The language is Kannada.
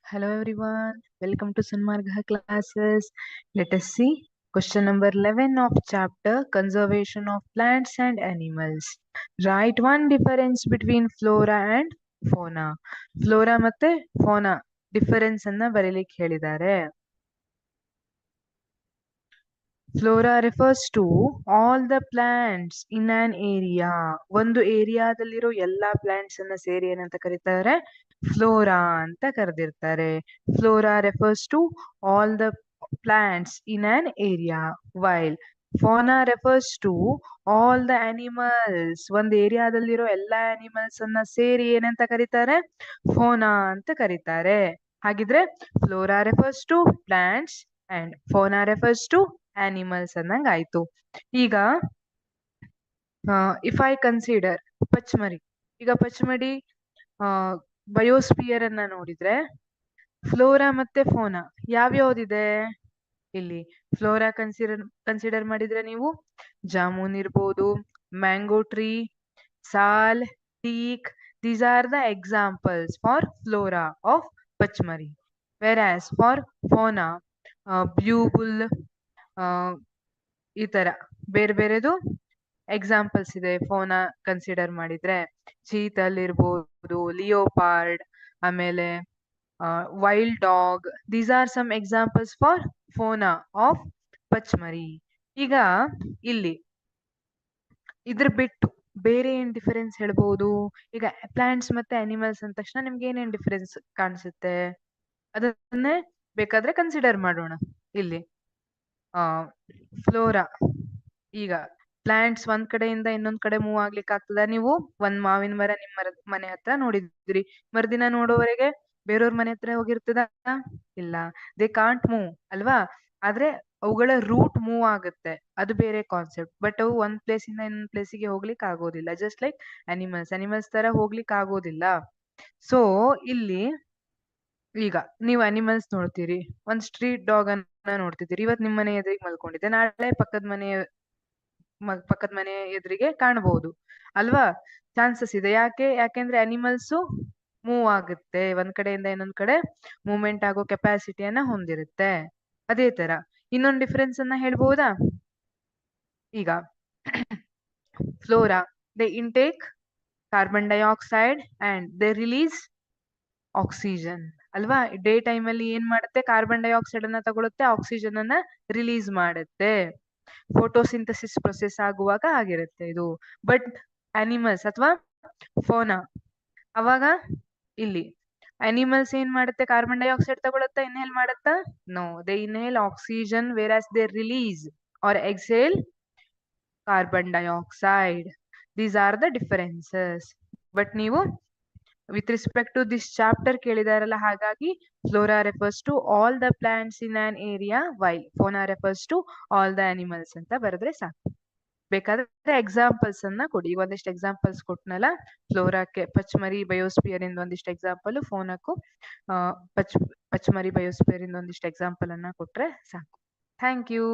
Hello everyone, welcome to Sanmarga classes. Let us see question number 11 of chapter Conservation of Plants and Animals. Write one difference between flora and fauna. Flora ಮತ್ತೆ fauna difference ಅನ್ನ ಬರೀಲಿಕ್ಕೆ ಹೇಳಿದ್ದಾರೆ. Flora refers to all the plants in an area. ಒಂದು ಏರಿಯಾದಲ್ಲಿರೋ ಎಲ್ಲಾ ಪ್ಲಾಂಟ್ಸ್ ಅನ್ನ ಸೇರಿ ಏನಂತ ಕರೀತಾರೆ? ಫ್ಲೋರಾ ಅಂತ ಕರೆದಿರ್ತಾರೆ. Flora refers to all the plants in an area, while fauna refers to all the animals. ಒಂದು ಏರಿಯಾದಲ್ಲಿರೋ ಎಲ್ಲಾ ಅನಿಮಲ್ಸ್ ಅನ್ನ ಸೇರಿ ಏನಂತ ಕರೀತಾರೆ? ಫೋನಾ ಅಂತ ಕರೀತಾರೆ. ಹಾಗಿದ್ರೆ flora refers to plants and fauna refers to animals ಅನ್ನಂಗ್ ಆಯ್ತು. ಈಗ ಇಫ್ ಐ ಕನ್ಸಿಡರ್ ಪಚ್ಮರಿ, ಈಗ ಪಚ್ಮಡಿ ಬಯೋಸ್ಪಿಯರ್ ಅನ್ನ ನೋಡಿದ್ರೆ ಫ್ಲೋರಾ ಮತ್ತೆ ಫೋನಾ ಯಾವ್ಯಾವ್ದಿದೆ ಇಲ್ಲಿ? ಫ್ಲೋರಾ ಕನ್ಸಿಡರ್ ಮಾಡಿದ್ರೆ ನೀವು ಜಾಮೂನ್ ಇರ್ಬೋದು, mango tree, sal, teak, these are the examples for flora of Pachmarhi. Whereas for fauna bulbul, ಈ ತರ ಬೇರೆ ಬೇರೆದು ಎಕ್ಸಾಂಪಲ್ಸ್ ಇದೆ. ಫೋನಾ ಕನ್ಸಿಡರ್ ಮಾಡಿದ್ರೆ ಚೀತಲ್ ಇರ್ಬೋದು, ಲಿಯೋಪಾರ್ಡ್, ಆಮೇಲೆ wild dog. These are some examples for fauna of Pachmarhi. ಈಗ ಇಲ್ಲಿ ಇದ್ರ ಬಿಟ್ಟು ಬೇರೆ ಏನ್ ಡಿಫರೆನ್ಸ್ ಹೇಳ್ಬೋದು? ಈಗ ಪ್ಲಾಂಟ್ಸ್ ಮತ್ತೆ ಅನಿಮಲ್ಸ್ ಅಂದ ತಕ್ಷಣ ನಿಮ್ಗೆ ಏನೇನ್ ಡಿಫರೆನ್ಸ್ ಕಾಣಿಸುತ್ತೆ? ಅದನ್ನೇ ಬೇಕಾದ್ರೆ ಕನ್ಸಿಡರ್ ಮಾಡೋಣ. ಇಲ್ಲಿ ಫ್ಲೋರಾ, ಈಗ ಪ್ಲಾಂಟ್ಸ್ ಒಂದ್ ಕಡೆಯಿಂದ ಇನ್ನೊಂದ್ ಕಡೆ ಮೂವ್ ಆಗ್ಲಿಕ್ಕೆ ಆಗ್ತದ? ನೀವು ಒಂದ್ ಮಾವಿನ ಮರ ನಿಮ್ ಮನೆ ಹತ್ರ ನೋಡಿದ್ರಿ, ಮರುದಿನ ನೋಡೋವರೆಗೆ ಬೇರೆಯವ್ರ ಮನೆ ಹತ್ರ ಹೋಗಿರ್ತದ? ಇಲ್ಲ, ದೇ ಕಾಂಟ್ ಮೂವ್ ಅಲ್ವಾ? ಆದ್ರೆ ಅವುಗಳ ರೂಟ್ ಮೂವ್ ಆಗುತ್ತೆ, ಅದು ಬೇರೆ ಕಾನ್ಸೆಪ್ಟ್. ಬಟ್ ಅವು ಒಂದ್ ಪ್ಲೇಸ್ ಇಂದ ಇನ್ನೊಂದ್ ಪ್ಲೇಸಿಗೆ ಹೋಗ್ಲಿಕ್ಕೆ ಆಗೋದಿಲ್ಲ. ಜಸ್ಟ್ ಲೈಕ್ ಅನಿಮಲ್ಸ್ ತರ ಹೋಗ್ಲಿಕ್ಕೆ ಆಗೋದಿಲ್ಲ. ಸೊ ಇಲ್ಲಿ ಈಗ ನೀವು ಅನಿಮಲ್ಸ್ ನೋಡ್ತೀರಿ, ಒಂದ್ ಸ್ಟ್ರೀಟ್ ಡಾಗ್ ಅನ್ನ ನೋಡ್ತಿದ್ದೀರಿ. ಇವತ್ ನಿಮ್ ಮನೆ ಎದುರಿಗೆ ಮಲ್ಕೊಂಡಿದೆ, ನಾಳೆ ಪಕ್ಕದ ಮನೆ ಎದುರಿಗೆ ಕಾಣಬಹುದು ಅಲ್ವಾ? ಚಾನ್ಸಸ್ ಇದೆ. ಯಾಕೆಂದ್ರೆ ಅನಿಮಲ್ಸ್ ಮೂವ್ ಆಗುತ್ತೆ, ಒಂದ್ ಕಡೆಯಿಂದ ಇನ್ನೊಂದ್ ಕಡೆ ಮೂವ್ಮೆಂಟ್ ಆಗೋ ಕೆಪಾಸಿಟಿಯನ್ನ ಹೊಂದಿರುತ್ತೆ. ಅದೇ ತರ ಇನ್ನೊಂದು ಡಿಫರೆನ್ಸ್ ಅನ್ನ ಹೇಳ್ಬಹುದಾ? ಈಗ flora, they intake carbon dioxide and they release oxygen ಅಲ್ವಾ? ಡೇ ಟೈಮ್ ಅಲ್ಲಿ ಏನ್ ಮಾಡುತ್ತೆ? ಕಾರ್ಬನ್ ಡೈಆಕ್ಸೈಡ್ ಅನ್ನ ತಗೊಳುತ್ತೆ, ಆಕ್ಸಿಜನ್ ಅನ್ನ ರಿಲೀಸ್ ಮಾಡುತ್ತೆ. ಫೋಟೋಸಿಂಥಸಿಸ್ ಪ್ರೊಸೆಸ್ ಆಗುವಾಗ ಆಗಿರುತ್ತೆ ಇದು. ಬಟ್ ಅನಿಮಲ್ಸ್ ಅಥವಾ ಫೋನಾ ಅವಾಗ ಇಲ್ಲಿ ಅನಿಮಲ್ಸ್ ಏನ್ ಮಾಡುತ್ತೆ? ಕಾರ್ಬನ್ ಡೈಆಕ್ಸೈಡ್ ತಗೊಳುತ್ತಾ, ಇನ್ಹೇಲ್ ಮಾಡುತ್ತಾ? No, they inhale oxygen, whereas they release or exhale carbon dioxide. These are the differences. But ನೀವು with respect to this chapter ಕೇಳಿದಾರಲ್ಲ, ಹಾಗಾಗಿ flora refers to all the plants in an area, while fauna refers to all the animals ಅಂತ ಬರೆದ್ರೆ ಸಾಕು. ಬೇಕಾದ್ರೆ ಎಕ್ಸಾಂಪಲ್ಸ್ ಅನ್ನ ಕೊಡಿ. ಒಂದಿಷ್ಟು ಎಕ್ಸಾಂಪಲ್ಸ್ ಕೊಟ್ನಲ್ಲ, ಫ್ಲೋರಾಕ್ಕೆ ಪಚ್ಮರಿ ಬಯೋಸ್ಪಿಯರ್ ಇಂದ ಒಂದಿಷ್ಟು ಎಕ್ಸಾಂಪಲ್, ಫೋನಕ್ಕೂ ಪಚ್ಮರಿ ಬಯೋಸ್ಪಿಯರ್ ಇಂದ ಒಂದಿಷ್ಟು ಎಕ್ಸಾಂಪಲ್ ಅನ್ನ ಕೊಟ್ರೆ ಸಾಕು. Thank you.